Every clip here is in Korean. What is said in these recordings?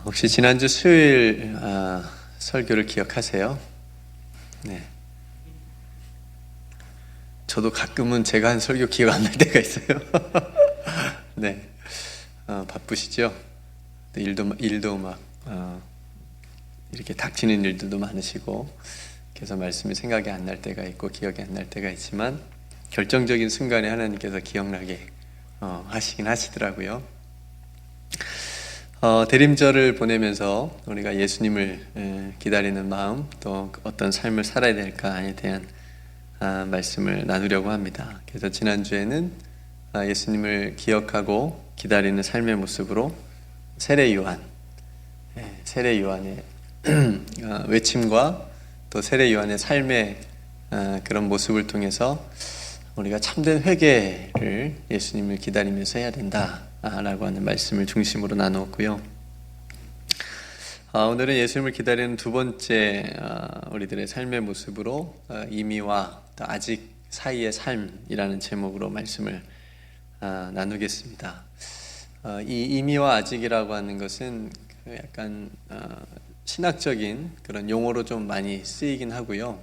혹시 지난주 수요일 설교를 기억하세요? 네. 저도 가끔은 제가 한 설교 기억 안 날 때가 있어요. 네. 바쁘시죠? 일도 막 이렇게 닥치는 일들도 많으시고, 그래서 말씀이 생각이 안 날 때가 있고 기억이 안 날 때가 있지만 결정적인 순간에 하나님께서 기억나게 하시긴 하시더라고요. 대림절을 보내면서 우리가 예수님을 기다리는 마음, 또 어떤 삶을 살아야 될까에 대한 말씀을 나누려고 합니다. 그래서 지난주에는 예수님을 기억하고 기다리는 삶의 모습으로 세례 요한의 외침과 또 세례 요한의 삶의 그런 모습을 통해서 우리가 참된 회개를 예수님을 기다리면서 해야 된다라고 하는 말씀을 중심으로 나누었고요. 오늘은 예수님을 기다리는 두 번째 우리들의 삶의 모습으로 이미와 또 아직 사이의 삶이라는 제목으로 말씀을 나누겠습니다. 이 이미와 아직이라고 하는 것은 약간 신학적인 그런 용어로 좀 많이 쓰이긴 하고요.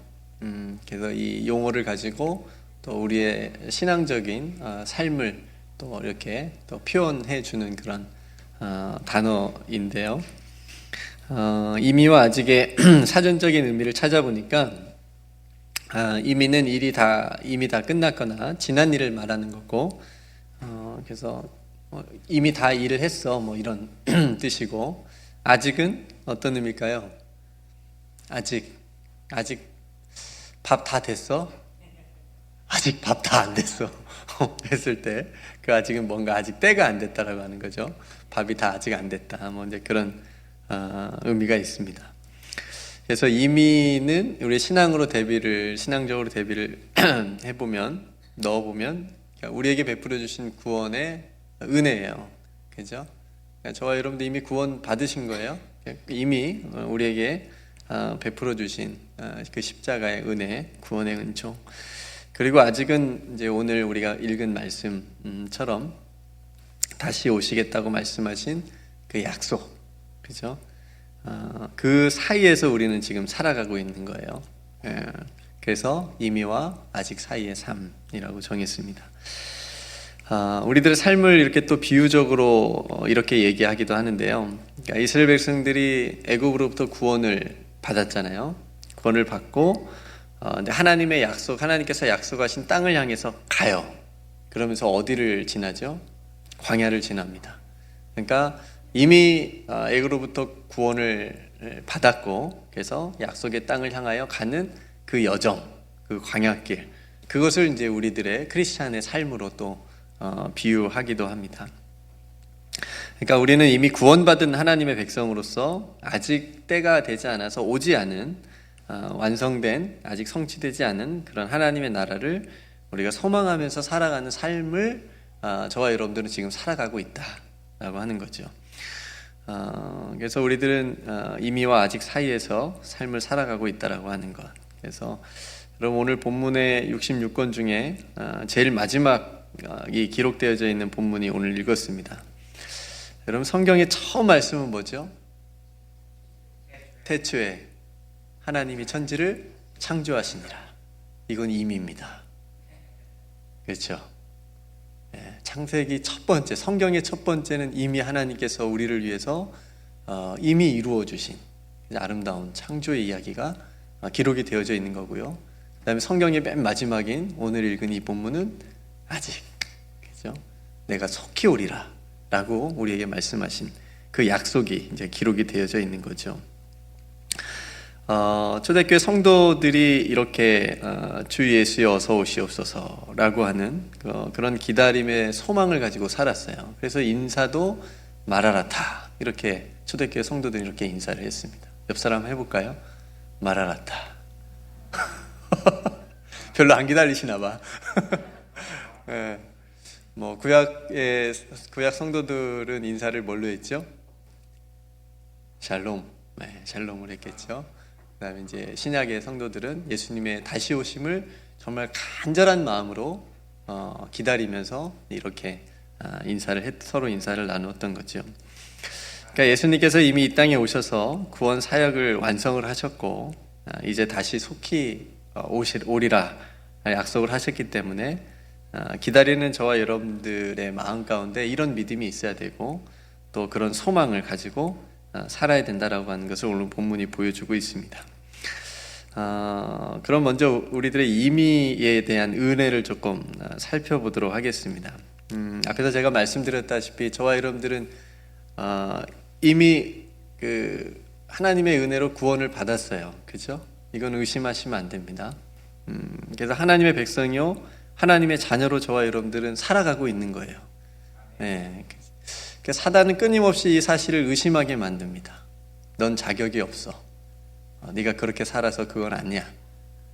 그래서 이 용어를 가지고 또 우리의 신앙적인 삶을 또 이렇게 또 표현해 주는 그런 단어인데요. 이미와 아직의 사전적인 의미를 찾아보니까 이미는 이미 다 끝났거나 지난 일을 말하는 거고, 그래서 이미 다 일을 했어 뭐 이런 뜻이고, 아직은 어떤 의미일까요? 아직 밥 다 됐어? 아직 밥 다 안 됐어 했을 때 그 아직은 뭔가 아직 때가 안 됐다라고 하는 거죠. 밥이 다 아직 안 됐다, 뭐 이제 그런 의미가 있습니다. 그래서 이미는 우리 신앙적으로 대비를 해보면, 넣어보면 우리에게 베풀어 주신 구원의 은혜예요. 그죠? 저와 여러분도 이미 구원 받으신 거예요. 이미 우리에게 베풀어 주신 그 십자가의 은혜, 구원의 은총. 그리고 아직은 이제 오늘 우리가 읽은 말씀처럼 다시 오시겠다고 말씀하신 그 약속, 그죠? 그 사이에서 우리는 지금 살아가고 있는 거예요. 그래서 이미와 아직 사이의 삶이라고 정했습니다. 우리들의 삶을 이렇게 또 비유적으로 이렇게 얘기하기도 하는데요. 그러니까 이스라엘 백성들이 애국으로부터 구원을 받았잖아요. 구원을 받고 하나님께서 약속하신 땅을 향해서 가요. 그러면서 어디를 지나죠? 광야를 지납니다. 그러니까 이미 애국으로부터 구원을 받았고, 그래서 약속의 땅을 향하여 가는 그 여정, 그 광야길, 그것을 이제 우리들의 크리스찬의 삶으로 또 비유하기도 합니다. 그러니까 우리는 이미 구원받은 하나님의 백성으로서 아직 때가 되지 않아서 오지 않은 완성된, 아직 성취되지 않은 그런 하나님의 나라를 우리가 소망하면서 살아가는 삶을 저와 여러분들은 지금 살아가고 있다라고 하는 거죠. 그래서 우리들은 이미와 아직 사이에서 삶을 살아가고 있다라고 하는 것. 그래서 여러분, 오늘 본문의 66권 중에 제일 마지막이 기록되어져 있는 본문이 오늘 읽었습니다. 여러분, 성경의 처음 말씀은 뭐죠? 태초에 하나님이 천지를 창조하시니라. 이건 이미입니다. 그렇죠? 창세기 첫 번째, 성경의 첫 번째는 이미 하나님께서 우리를 위해서 이미 이루어 주신 아름다운 창조의 이야기가 기록이 되어져 있는 거고요. 그 다음에 성경의 맨 마지막인 오늘 읽은 이 본문은 아직, 그죠? 내가 속히 오리라 라고 우리에게 말씀하신 그 약속이 이제 기록이 되어져 있는 거죠. 초대교회 성도들이 이렇게 주 예수여 어서 오시옵소서 라고 하는 그런 기다림의 소망을 가지고 살았어요. 그래서 인사도 마라라타, 이렇게 초대교회 성도들이 이렇게 인사를 했습니다. 옆 사람 해볼까요? 마라라타. 별로 안 기다리시나 봐. 네. 뭐 구약 성도들은 인사를 뭘로 했죠? 샬롬. 네, 샬롬을 했겠죠. 그 다음에 이제 신약의 성도들은 예수님의 다시 오심을 정말 간절한 마음으로 기다리면서 이렇게 서로 인사를 나누었던 거죠. 그러니까 예수님께서 이미 이 땅에 오셔서 구원 사역을 완성을 하셨고 이제 다시 속히 오리라 약속을 하셨기 때문에 기다리는 저와 여러분들의 마음 가운데 이런 믿음이 있어야 되고 또 그런 소망을 가지고 살아야 된다라고 하는 것을 오늘 본문이 보여주고 있습니다. 그럼 먼저 우리들의 임의에 대한 은혜를 조금 살펴보도록 하겠습니다. 앞에서 제가 말씀드렸다시피 저와 여러분들은 이미 그 하나님의 은혜로 구원을 받았어요. 그죠? 이건 의심하시면 안 됩니다. 그래서 하나님의 백성이요, 하나님의 자녀로 저와 여러분들은 살아가고 있는 거예요. 네. 사단은 끊임없이 이 사실을 의심하게 만듭니다. 넌 자격이 없어. 네가 그렇게 살아서 그건 아니야.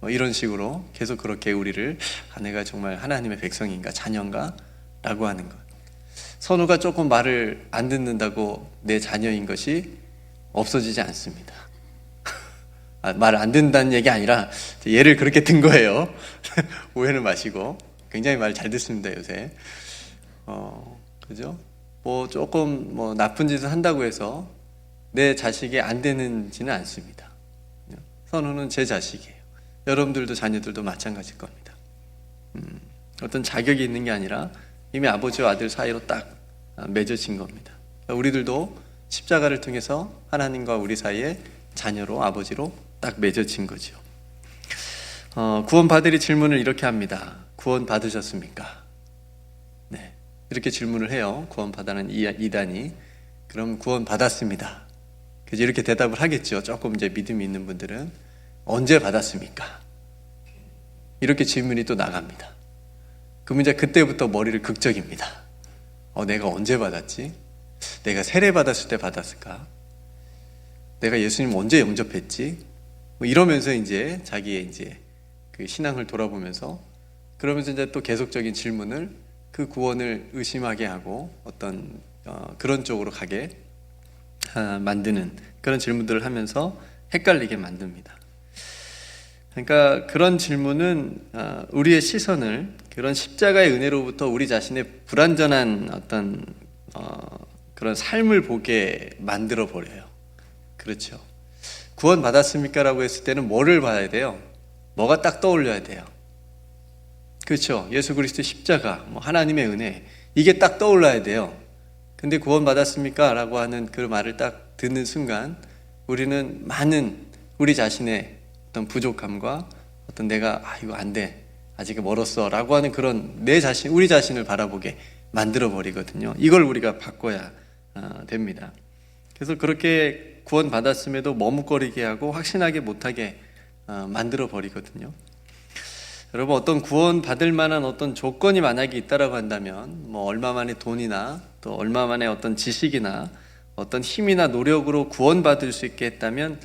이런 식으로 계속 그렇게 우리를 내가 정말 하나님의 백성인가 자녀인가? 라고 하는 것. 선우가 조금 말을 안 듣는다고 내 자녀인 것이 없어지지 않습니다. 말 안 듣는다는 얘기 아니라 얘를 그렇게 든 거예요. 오해는 마시고. 굉장히 말 잘 듣습니다, 요새. 그죠? 뭐 조금 뭐 나쁜 짓을 한다고 해서 내 자식이 안 되는지는 않습니다. 선우는 제 자식이에요. 여러분들도 자녀들도 마찬가지일 겁니다. 어떤 자격이 있는 게 아니라 이미 아버지와 아들 사이로 딱 맺어진 겁니다. 우리들도 십자가를 통해서 하나님과 우리 사이에 자녀로 아버지로 딱 맺어진 거죠. 구원받으리 질문을 이렇게 합니다. 구원 받으셨습니까? 네, 이렇게 질문을 해요. 구원받아는 이단이. 그럼 구원 받았습니다. 그래서 이렇게 대답을 하겠죠. 조금 이제 믿음이 있는 분들은 언제 받았습니까? 이렇게 질문이 또 나갑니다. 그럼 이제 그때부터 머리를 극적입니다. 내가 언제 받았지? 내가 세례 받았을 때 받았을까? 내가 예수님 언제 영접했지? 뭐 이러면서 이제 자기의 이제 그 신앙을 돌아보면서 그러면서 이제 또 계속적인 질문을 그 구원을 의심하게 하고 어떤 그런 쪽으로 가게 만드는 그런 질문들을 하면서 헷갈리게 만듭니다. 그러니까 그런 질문은 우리의 시선을 그런 십자가의 은혜로부터 우리 자신의 불완전한 어떤 그런 삶을 보게 만들어 버려요. 그렇죠. 구원 받았습니까? 라고 했을 때는 뭐를 봐야 돼요? 뭐가 딱 떠올려야 돼요? 그렇죠. 예수 그리스도 십자가, 하나님의 은혜, 이게 딱 떠올라야 돼요. 근데 구원 받았습니까? 라고 하는 그 말을 딱 듣는 순간 우리는 많은 우리 자신의 어떤 부족함과 어떤 내가 이거 안 돼, 아직 멀었어 라고 하는 그런 내 자신, 우리 자신을 바라보게 만들어 버리거든요. 이걸 우리가 바꿔야 됩니다. 그래서 그렇게 구원 받았음에도 머뭇거리게 하고 확신하게 못하게 만들어 버리거든요. 여러분, 어떤 구원 받을 만한 어떤 조건이 만약에 있다라고 한다면 얼마만의 돈이나 또 얼마만의 어떤 지식이나 어떤 힘이나 노력으로 구원받을 수 있게 했다면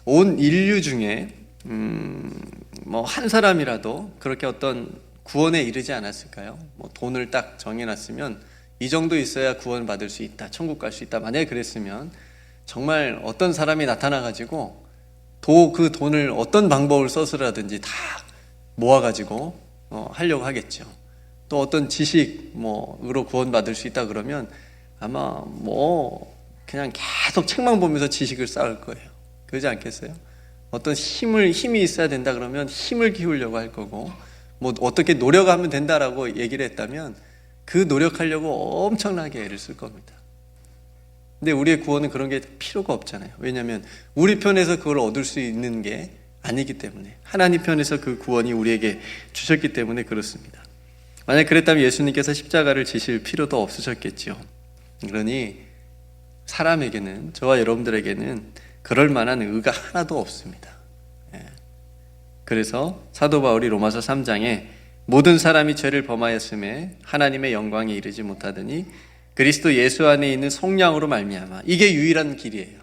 온 인류 중에 한 사람이라도 그렇게 어떤 구원에 이르지 않았을까요? 돈을 딱 정해놨으면 이 정도 있어야 구원받을 수 있다, 천국 갈 수 있다. 만약에 그랬으면 정말 어떤 사람이 나타나가지고 그 돈을 어떤 방법을 써서라든지 다 모아가지고 하려고 하겠죠. 또 어떤 지식으로 구원받을 수 있다 그러면 아마 그냥 계속 책만 보면서 지식을 쌓을 거예요. 그러지 않겠어요? 어떤 힘이 있어야 된다 그러면 힘을 키우려고 할 거고, 어떻게 노력하면 된다라고 얘기를 했다면 그 노력하려고 엄청나게 애를 쓸 겁니다. 근데 우리의 구원은 그런 게 필요가 없잖아요. 왜냐하면 우리 편에서 그걸 얻을 수 있는 게 아니기 때문에, 하나님 편에서 그 구원이 우리에게 주셨기 때문에 그렇습니다. 만약 그랬다면 예수님께서 십자가를 지실 필요도 없으셨겠죠. 그러니 사람에게는, 저와 여러분들에게는 그럴 만한 의가 하나도 없습니다. 그래서 사도 바울이 로마서 3장에 모든 사람이 죄를 범하였음에 하나님의 영광에 이르지 못하더니 그리스도 예수 안에 있는 성령으로 말미암아, 이게 유일한 길이에요.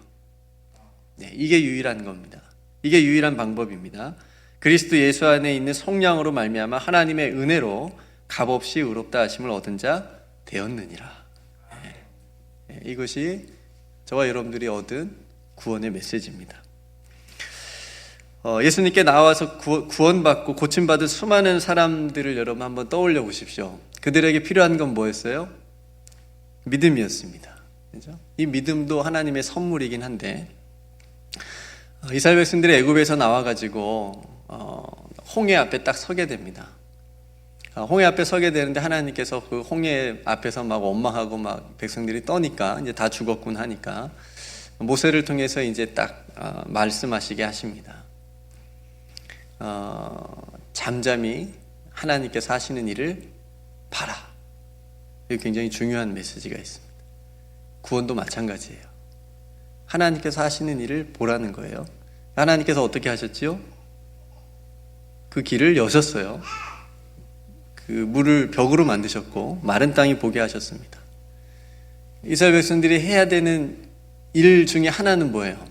이게 유일한 겁니다. 이게 유일한 방법입니다. 그리스도 예수 안에 있는 성령으로 말미암아 하나님의 은혜로 값없이 의롭다 하심을 얻은 자 되었느니라. 이것이 저와 여러분들이 얻은 구원의 메시지입니다. 예수님께 나와서 구원받고 고침받은 수많은 사람들을 여러분 한번 떠올려 보십시오. 그들에게 필요한 건 뭐였어요? 믿음이었습니다. 그죠? 이 믿음도 하나님의 선물이긴 한데, 이스라엘 백성들이 애굽에서 나와가지고 홍해 앞에 딱 서게 됩니다. 홍해 앞에 서게 되는데 하나님께서 그 홍해 앞에서 막 원망하고 막 백성들이 떠니까 이제 다 죽었군 하니까 모세를 통해서 이제 딱 말씀하시게 하십니다. 잠잠히 하나님께서 하시는 일을 봐라. 이게 굉장히 중요한 메시지가 있습니다. 구원도 마찬가지예요. 하나님께서 하시는 일을 보라는 거예요. 하나님께서 어떻게 하셨지요? 그 길을 여셨어요. 그 물을 벽으로 만드셨고 마른 땅이 보게 하셨습니다. 이스라엘 백성들이 해야 되는 일 중에 하나는 뭐예요?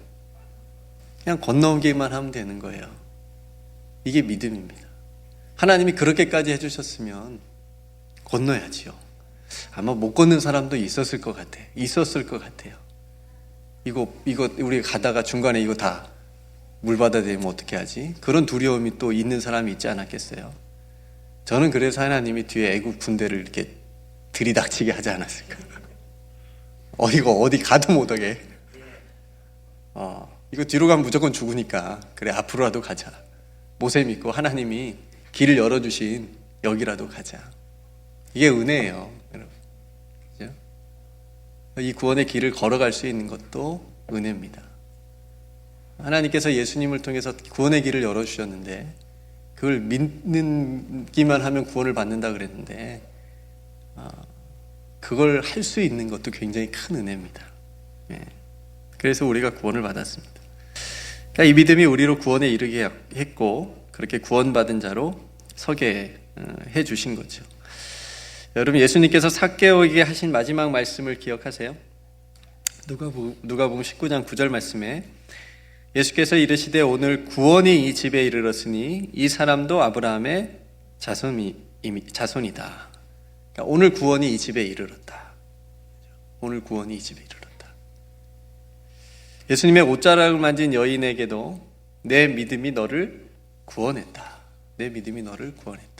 그냥 건너오기만 하면 되는 거예요. 이게 믿음입니다. 하나님이 그렇게까지 해주셨으면 건너야지요. 아마 못 걷는 사람도 있었을 것 같아요. 이거 우리 가다가 중간에 이거 다 물바다 되면 어떻게 하지? 그런 두려움이 또 있는 사람이 있지 않았겠어요? 저는 그래서 하나님이 뒤에 애국 군대를 이렇게 들이닥치게 하지 않았을까? 이거 어디 가도 못 오게. 이거 뒤로 가면 무조건 죽으니까 그래 앞으로라도 가자. 모세 믿고 하나님이 길을 열어주신 여기라도 가자. 이게 은혜예요, 여러분. 그죠? 이 구원의 길을 걸어갈 수 있는 것도 은혜입니다. 하나님께서 예수님을 통해서 구원의 길을 열어주셨는데 그걸 믿기만 하면 구원을 받는다 그랬는데 그걸 할 수 있는 것도 굉장히 큰 은혜입니다. 그래서 우리가 구원을 받았습니다. 그러니까 이 믿음이 우리로 구원에 이르게 했고 그렇게 구원받은 자로 서게 해주신 거죠. 여러분, 예수님께서 삭개오에게 하신 마지막 말씀을 기억하세요? 누가복음 19장 9절 말씀에 예수께서 이르시되 오늘 구원이 이 집에 이르렀으니 이 사람도 아브라함의 자손이다. 그러니까 오늘 구원이 이 집에 이르렀다. 오늘 구원이 이 집에 이르렀다. 예수님의 옷자락을 만진 여인에게도 내 믿음이 너를 구원했다. 내 믿음이 너를 구원했다.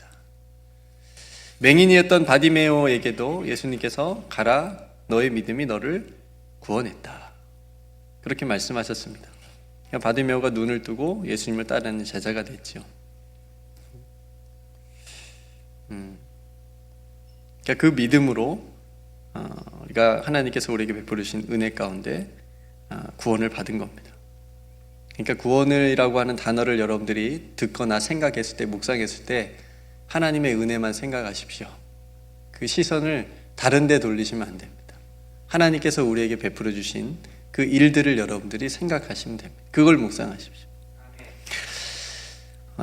맹인이었던 바디메오에게도 예수님께서 가라, 너의 믿음이 너를 구원했다. 그렇게 말씀하셨습니다. 바디메오가 눈을 뜨고 예수님을 따르는 제자가 됐죠. 그러니까 그 믿음으로 우리가 하나님께서 우리에게 베풀으신 은혜 가운데 구원을 받은 겁니다. 그러니까 구원이라고 하는 단어를 여러분들이 듣거나 생각했을 때, 묵상했을 때 하나님의 은혜만 생각하십시오. 그 시선을 다른 데 돌리시면 안 됩니다. 하나님께서 우리에게 베풀어 주신 그 일들을 여러분들이 생각하시면 됩니다. 그걸 묵상하십시오.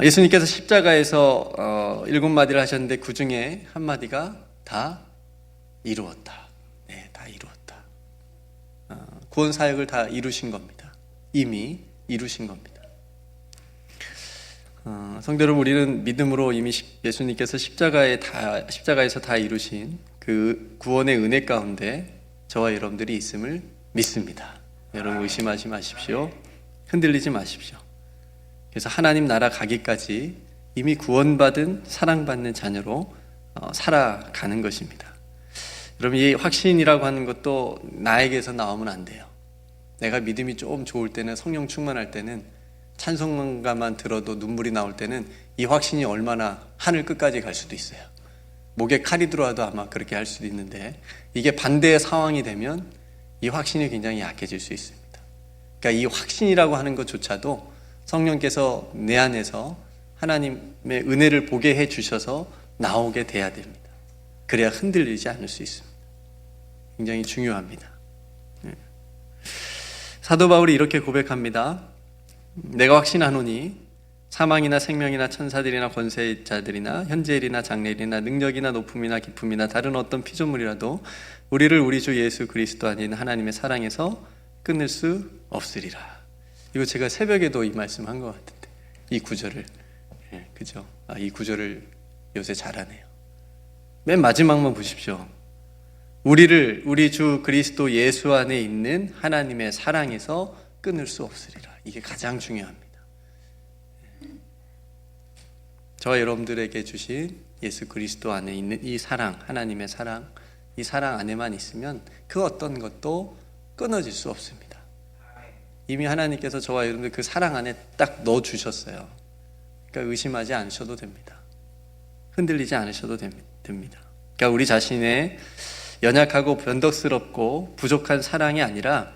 예수님께서 십자가에서 7마디를 하셨는데 그 중에 한 마디가 다 이루었다. 네, 다 이루었다. 구원 사역을 다 이루신 겁니다. 이미 이루신 겁니다. 성도 여러분, 우리는 믿음으로 이미 예수님께서 십자가에서 다 이루신 그 구원의 은혜 가운데 저와 여러분들이 있음을 믿습니다. 여러분 의심하지 마십시오. 흔들리지 마십시오. 그래서 하나님 나라 가기까지 이미 구원받은 사랑받는 자녀로 살아가는 것입니다. 여러분, 이 확신이라고 하는 것도 나에게서 나오면 안 돼요. 내가 믿음이 좀 좋을 때는, 성령 충만할 때는, 찬송가만 들어도 눈물이 나올 때는 이 확신이 얼마나 하늘 끝까지 갈 수도 있어요. 목에 칼이 들어와도 아마 그렇게 할 수도 있는데, 이게 반대의 상황이 되면 이 확신이 굉장히 약해질 수 있습니다. 그러니까 이 확신이라고 하는 것조차도 성령께서 내 안에서 하나님의 은혜를 보게 해주셔서 나오게 돼야 됩니다. 그래야 흔들리지 않을 수 있습니다. 굉장히 중요합니다. 사도 바울이 이렇게 고백합니다. 내가 확신하노니 사망이나 생명이나 천사들이나 권세자들이나 현재일이나 장래일이나 능력이나 높음이나 깊음이나 다른 어떤 피조물이라도 우리를 우리 주 예수 그리스도 아닌 하나님의 사랑에서 끊을 수 없으리라. 이거 제가 새벽에도 이 말씀한 것 같은데, 이 구절을, 그죠? 이 구절을 요새 잘하네요. 맨 마지막만 보십시오. 우리를 우리 주 그리스도 예수 안에 있는 하나님의 사랑에서 끊을 수 없으리라. 이게 가장 중요합니다. 저와 여러분들에게 주신 예수 그리스도 안에 있는 이 사랑, 하나님의 사랑, 이 사랑 안에만 있으면 그 어떤 것도 끊어질 수 없습니다. 이미 하나님께서 저와 여러분들 그 사랑 안에 딱 넣어주셨어요. 그러니까 의심하지 않으셔도 됩니다. 흔들리지 않으셔도 됩니다. 그러니까 우리 자신의 연약하고 변덕스럽고 부족한 사랑이 아니라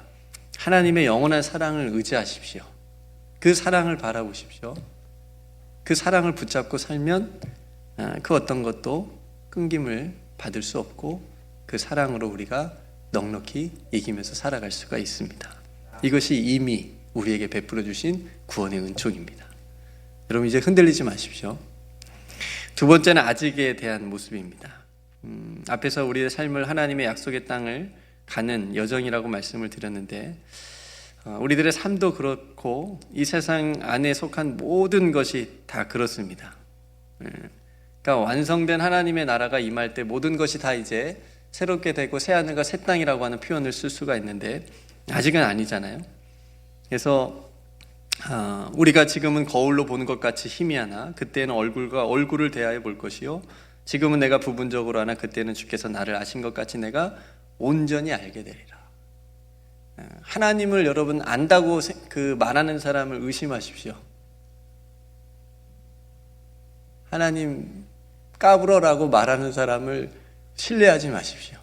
하나님의 영원한 사랑을 의지하십시오. 그 사랑을 바라보십시오. 그 사랑을 붙잡고 살면 그 어떤 것도 끊김을 받을 수 없고 그 사랑으로 우리가 넉넉히 이기면서 살아갈 수가 있습니다. 이것이 이미 우리에게 베풀어 주신 구원의 은총입니다. 여러분 이제 흔들리지 마십시오. 두 번째는 아직에 대한 모습입니다. 앞에서 우리의 삶을 하나님의 약속의 땅을 가는 여정이라고 말씀을 드렸는데 우리들의 삶도 그렇고 이 세상 안에 속한 모든 것이 다 그렇습니다. 그러니까 완성된 하나님의 나라가 임할 때 모든 것이 다 이제 새롭게 되고 새 하늘과 새 땅이라고 하는 표현을 쓸 수가 있는데 아직은 아니잖아요. 그래서 우리가 지금은 거울로 보는 것 같이 희미하나 그때는 얼굴과 얼굴을 대하여 볼 것이요 지금은 내가 부분적으로 하나 그때는 주께서 나를 아신 것 같이 내가 온전히 알게 되리라. 하나님을 여러분 안다고 그 말하는 사람을 의심하십시오. 하나님 까불어라고 말하는 사람을 신뢰하지 마십시오.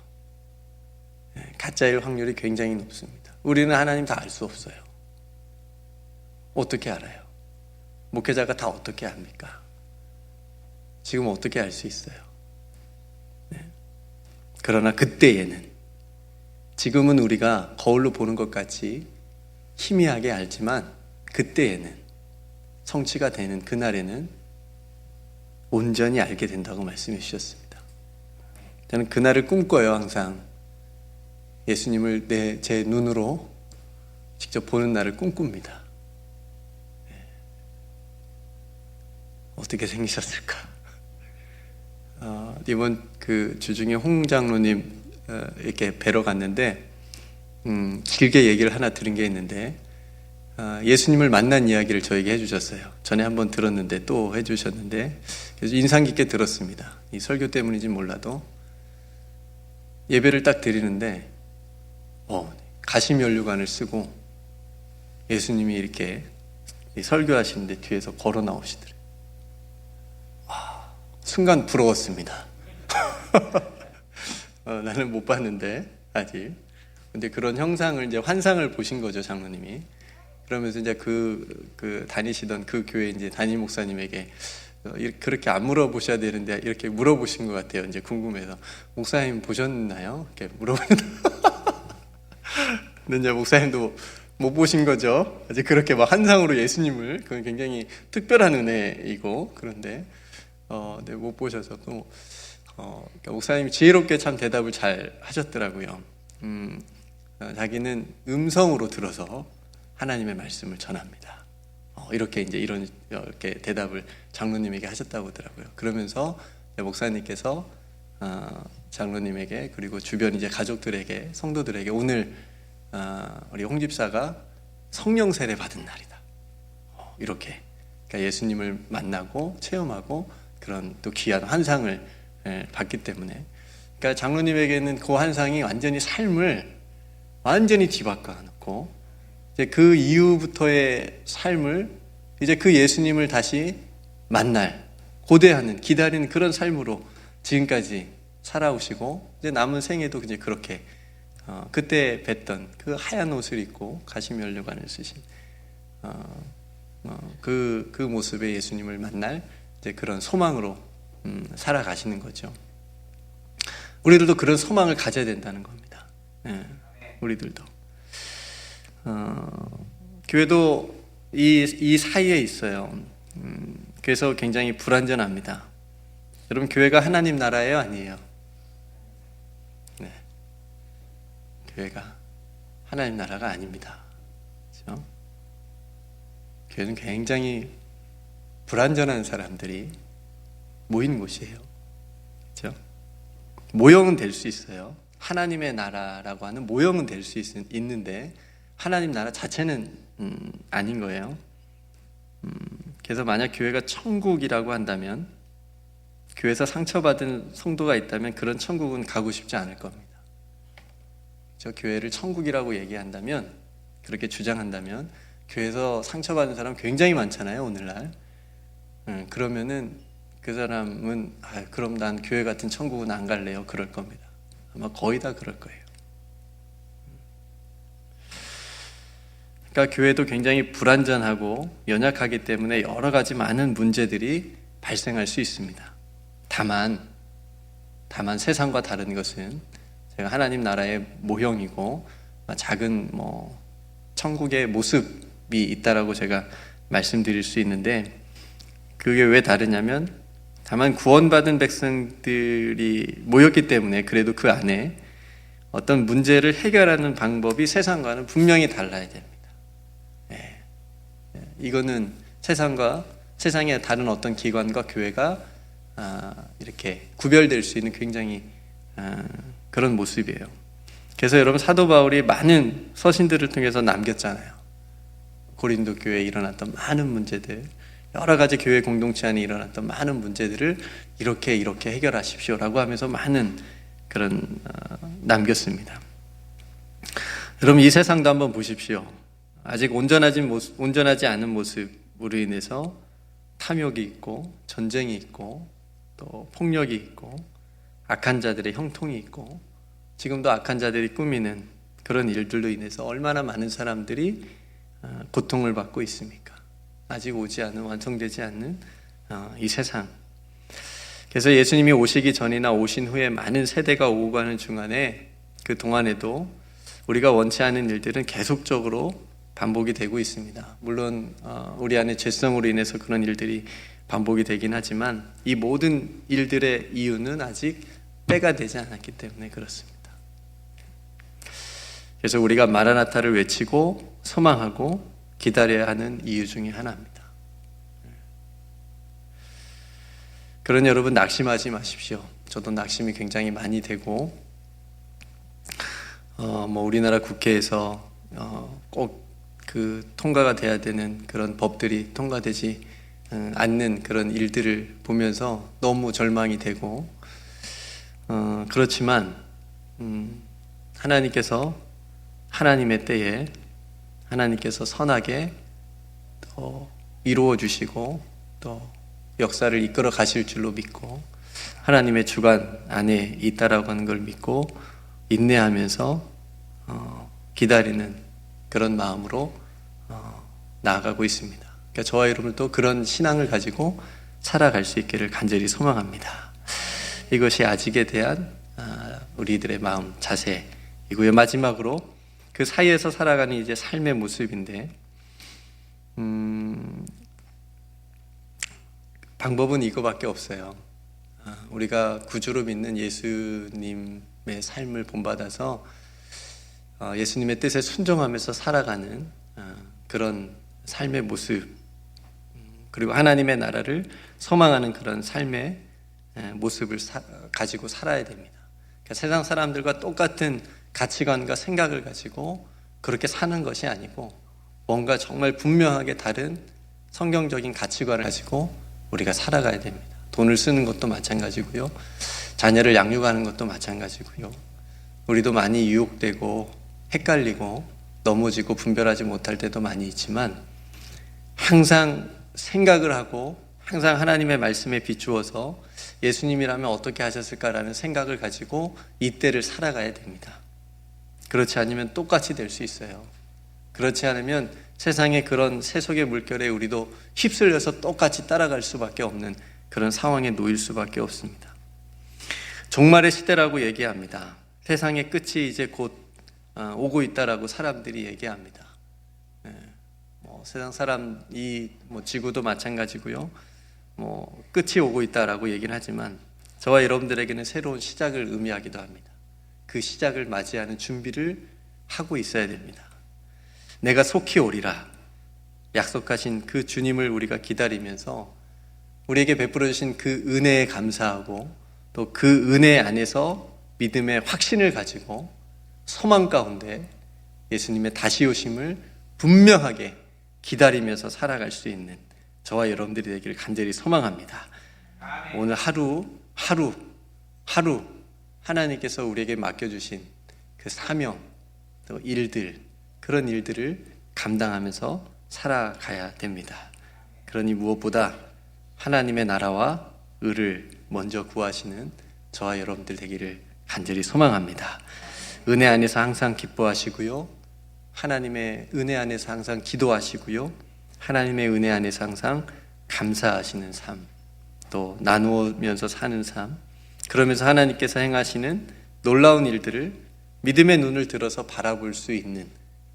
가짜일 확률이 굉장히 높습니다. 우리는 하나님 다 알 수 없어요. 어떻게 알아요? 목회자가 다 어떻게 압니까? 지금 어떻게 알 수 있어요? 그러나 그때에는 지금은 우리가 거울로 보는 것 같이 희미하게 알지만 그때에는 성취가 되는 그날에는 온전히 알게 된다고 말씀해 주셨습니다. 저는 그날을 꿈꿔요. 항상 예수님을 제 눈으로 직접 보는 날을 꿈꿉니다. 어떻게 생기셨을까? 이번 그 주중에 홍 장로님 이렇게 뵈러 갔는데 길게 얘기를 하나 들은 게 있는데 예수님을 만난 이야기를 저에게 해주셨어요. 전에 한번 들었는데 또 해주셨는데 그래서 인상 깊게 들었습니다. 이 설교 때문인지 몰라도 예배를 딱 드리는데 가시면류관을 쓰고 예수님이 이렇게 설교하시는데 뒤에서 걸어 나오시더래요. 순간 부러웠습니다. 나는 못 봤는데 아직. 근데 그런 형상을 이제 환상을 보신 거죠, 장로님이. 그러면서 이제 그 다니시던 그 교회 이제 담임 목사님에게 그렇게 안 물어보셔야 되는데 이렇게 물어보신 것 같아요. 이제 궁금해서 목사님 보셨나요? 이렇게 물어보는데 근데 이제 목사님도 못 보신 거죠. 아직 그렇게 막 환상으로 예수님을 그건 굉장히 특별한 은혜이고 그런데 네, 못 보셔서 또 그러니까 목사님이 지혜롭게 참 대답을 잘 하셨더라고요. 자기는 음성으로 들어서 하나님의 말씀을 전합니다. 이렇게 이제 이렇게 대답을 장로님에게 하셨다고 하더라고요. 그러면서 목사님께서 장로님에게 그리고 주변 이제 가족들에게 성도들에게 오늘 우리 홍 집사가 성령 세례 받은 날이다. 이렇게 그러니까 예수님을 만나고 체험하고 그런 또 귀한 환상을 받기 때문에 그러니까 장로님에게는 그 환상이 완전히 삶을 완전히 뒤바꿔놓고 이제 그 이후부터의 삶을 이제 그 예수님을 다시 만날 고대하는 기다리는 그런 삶으로 지금까지 살아오시고 이제 남은 생에도 이제 그렇게 그때 뵀던 그 하얀 옷을 입고 가시면류관을 쓰신 그 모습의 예수님을 만날 이제 그런 소망으로 살아가시는 거죠. 우리들도 그런 소망을 가져야 된다는 겁니다. 우리들도 교회도 이 사이에 있어요. 그래서 굉장히 불완전합니다. 여러분 교회가 하나님 나라예요, 아니에요? 네. 교회가 하나님 나라가 아닙니다. 그렇죠? 교회는 굉장히 불완전한 사람들이 모인 곳이에요. 그렇죠? 모형은 될 수 있어요. 하나님의 나라라고 하는 모형은 될 수 있는데 하나님 나라 자체는 아닌 거예요. 그래서 만약 교회가 천국이라고 한다면 교회에서 상처받은 성도가 있다면 그런 천국은 가고 싶지 않을 겁니다. 저 교회를 천국이라고 얘기한다면, 그렇게 주장한다면, 교회에서 상처받은 사람 굉장히 많잖아요, 오늘날. 그러면은 그 사람은 그럼 난 교회 같은 천국은 안 갈래요, 그럴 겁니다. 아마 거의 다 그럴 거예요. 그러니까 교회도 굉장히 불완전하고 연약하기 때문에 여러 가지 많은 문제들이 발생할 수 있습니다. 다만 세상과 다른 것은 제가 하나님 나라의 모형이고 작은 천국의 모습이 있다라고 제가 말씀드릴 수 있는데, 그게 왜 다르냐면, 다만 구원받은 백성들이 모였기 때문에 그래도 그 안에 어떤 문제를 해결하는 방법이 세상과는 분명히 달라야 됩니다. 이거는 세상의 다른 어떤 기관과 교회가 이렇게 구별될 수 있는 굉장히 그런 모습이에요. 그래서 여러분, 사도 바울이 많은 서신들을 통해서 남겼잖아요. 고린도 교회에 일어났던 많은 문제들, 여러 가지 교회 공동체 안에 일어났던 많은 문제들을 이렇게 해결하십시오라고 하면서 많은 그런 남겼습니다. 여러분, 이 세상도 한번 보십시오. 아직 온전하지 않은 모습으로 인해서 탐욕이 있고 전쟁이 있고 또 폭력이 있고 악한 자들의 형통이 있고, 지금도 악한 자들이 꾸미는 그런 일들로 인해서 얼마나 많은 사람들이 고통을 받고 있습니까? 아직 완성되지 않는 이 세상. 그래서 예수님이 오시기 전이나 오신 후에 많은 세대가 오고 가는 중간에, 그 동안에도 우리가 원치 않은 일들은 계속적으로 반복이 되고 있습니다. 물론 우리 안에 죄성으로 인해서 그런 일들이 반복이 되긴 하지만, 이 모든 일들의 이유는 아직 때가 되지 않았기 때문에 그렇습니다. 그래서 우리가 마라나타를 외치고 소망하고 기다려야 하는 이유 중에 하나입니다. 그런 여러분, 낙심하지 마십시오. 저도 낙심이 굉장히 많이 되고, 우리나라 국회에서 꼭 그 통과가 돼야 되는 그런 법들이 통과되지 않는 그런 일들을 보면서 너무 절망이 되고, 그렇지만 하나님께서 하나님의 때에 하나님께서 선하게 또 이루어 주시고 또 역사를 이끌어 가실 줄로 믿고, 하나님의 주관 안에 있다라고 하는 걸 믿고 인내하면서 기다리는 그런 마음으로 나아가고 있습니다. 그러니까 저와 여러분도 그런 신앙을 가지고 살아갈 수 있기를 간절히 소망합니다. 이것이 아직에 대한 우리들의 마음 자세이고요. 마지막으로 그 사이에서 살아가는 이제 삶의 모습인데, 방법은 이거밖에 없어요. 우리가 구주로 믿는 예수님의 삶을 본받아서 예수님의 뜻에 순종하면서 살아가는 그런 삶의 모습, 그리고 하나님의 나라를 소망하는 그런 삶의 모습을 가지고 살아야 됩니다. 그러니까 세상 사람들과 똑같은 가치관과 생각을 가지고 그렇게 사는 것이 아니고, 뭔가 정말 분명하게 다른 성경적인 가치관을 가지고 우리가 살아가야 됩니다. 돈을 쓰는 것도 마찬가지고요, 자녀를 양육하는 것도 마찬가지고요. 우리도 많이 유혹되고 헷갈리고 넘어지고 분별하지 못할 때도 많이 있지만, 항상 생각을 하고 항상 하나님의 말씀에 비추어서 예수님이라면 어떻게 하셨을까라는 생각을 가지고 이때를 살아가야 됩니다. 그렇지 않으면 똑같이 될 수 있어요. 그렇지 않으면 세상의 그런 세속의 물결에 우리도 휩쓸려서 똑같이 따라갈 수밖에 없는 그런 상황에 놓일 수밖에 없습니다. 종말의 시대라고 얘기합니다. 세상의 끝이 이제 곧 오고 있다라고 사람들이 얘기합니다. 세상 사람이 지구도 마찬가지고요, 끝이 오고 있다라고 얘기를 하지만, 저와 여러분들에게는 새로운 시작을 의미하기도 합니다. 그 시작을 맞이하는 준비를 하고 있어야 됩니다. 내가 속히 오리라 약속하신 그 주님을 우리가 기다리면서 우리에게 베풀어 주신 그 은혜에 감사하고, 또 그 은혜 안에서 믿음의 확신을 가지고 소망 가운데 예수님의 다시 오심을 분명하게 기다리면서 살아갈 수 있는 저와 여러분들이 되기를 간절히 소망합니다. 오늘 하루 하나님께서 우리에게 맡겨주신 그 사명, 또 일들, 그런 일들을 감당하면서 살아가야 됩니다. 그러니 무엇보다 하나님의 나라와 의를 먼저 구하시는 저와 여러분들 되기를 간절히 소망합니다. 은혜 안에서 항상 기뻐하시고요, 하나님의 은혜 안에서 항상 기도하시고요, 하나님의 은혜 안에서 항상 감사하시는 삶, 또 나누면서 사는 삶, 그러면서 하나님께서 행하시는 놀라운 일들을 믿음의 눈을 들어서 바라볼 수 있는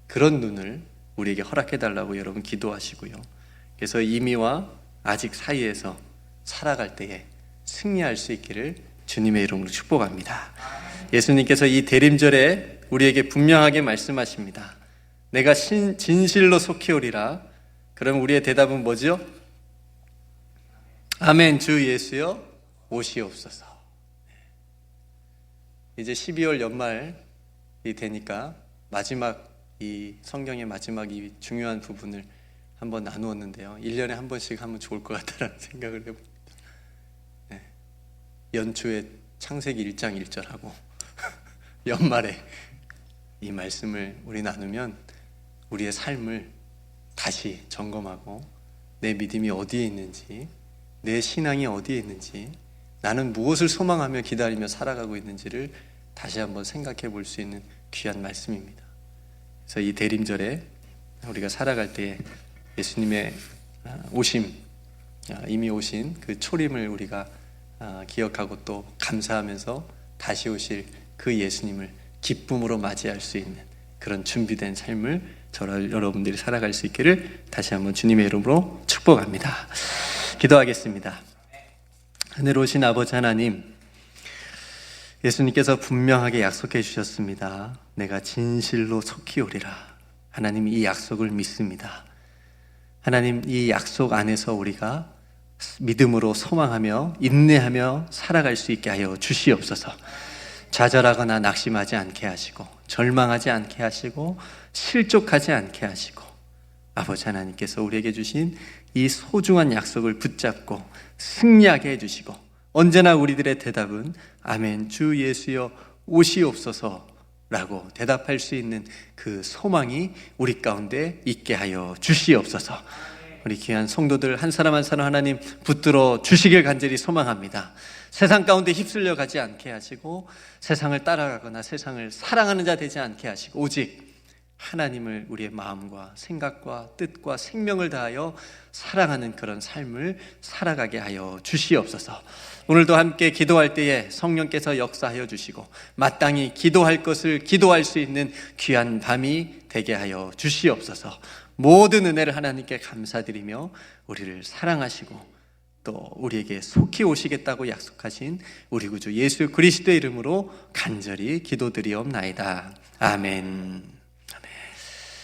그런 눈을 우리에게 허락해달라고 여러분 기도하시고요, 그래서 이미와 아직 사이에서 살아갈 때에 승리할 수 있기를 주님의 이름으로 축복합니다. 예수님께서 이 대림절에 우리에게 분명하게 말씀하십니다. 내가 진실로 속히 오리라. 그럼 우리의 대답은 뭐죠? 아멘. 주 예수여 오시옵소서. 이제 12월 연말이 되니까 마지막 이 성경의 마지막 이 중요한 부분을 한번 나누었는데요, 1년에 한 번씩 하면 좋을 것 같다라는 생각을 해봅니다. 네. 연초에 창세기 1장 1절하고 연말에 이 말씀을 우리 나누면 우리의 삶을 다시 점검하고 내 믿음이 어디에 있는지, 내 신앙이 어디에 있는지, 나는 무엇을 소망하며 기다리며 살아가고 있는지를 다시 한번 생각해 볼 수 있는 귀한 말씀입니다. 그래서 이 대림절에 우리가 살아갈 때에 예수님의 오심, 이미 오신 그 초림을 우리가 기억하고 또 감사하면서 다시 오실 그 예수님을 기쁨으로 맞이할 수 있는 그런 준비된 삶을 저와 여러분들이 살아갈 수 있기를 다시 한번 주님의 이름으로 축복합니다. 기도하겠습니다. 은혜로우신 아버지 하나님, 예수님께서 분명하게 약속해 주셨습니다. 내가 진실로 속히 오리라. 하나님, 이 약속을 믿습니다. 하나님, 이 약속 안에서 우리가 믿음으로 소망하며 인내하며 살아갈 수 있게 하여 주시옵소서. 좌절하거나 낙심하지 않게 하시고, 절망하지 않게 하시고, 실족하지 않게 하시고, 아버지 하나님께서 우리에게 주신 이 소중한 약속을 붙잡고 승리하게 해주시고, 언제나 우리들의 대답은 아멘 주 예수여 오시옵소서 라고 대답할 수 있는 그 소망이 우리 가운데 있게 하여 주시옵소서. 우리 귀한 성도들 한 사람 한 사람 하나님 붙들어 주시길 간절히 소망합니다. 세상 가운데 휩쓸려 가지 않게 하시고, 세상을 따라가거나 세상을 사랑하는 자 되지 않게 하시고, 오직 하나님을 우리의 마음과 생각과 뜻과 생명을 다하여 사랑하는 그런 삶을 살아가게 하여 주시옵소서. 오늘도 함께 기도할 때에 성령께서 역사하여 주시고, 마땅히 기도할 것을 기도할 수 있는 귀한 밤이 되게 하여 주시옵소서. 모든 은혜를 하나님께 감사드리며 우리를 사랑하시고 또 우리에게 속히 오시겠다고 약속하신 우리 구주 예수 그리스도의 이름으로 간절히 기도드리옵나이다. 아멘.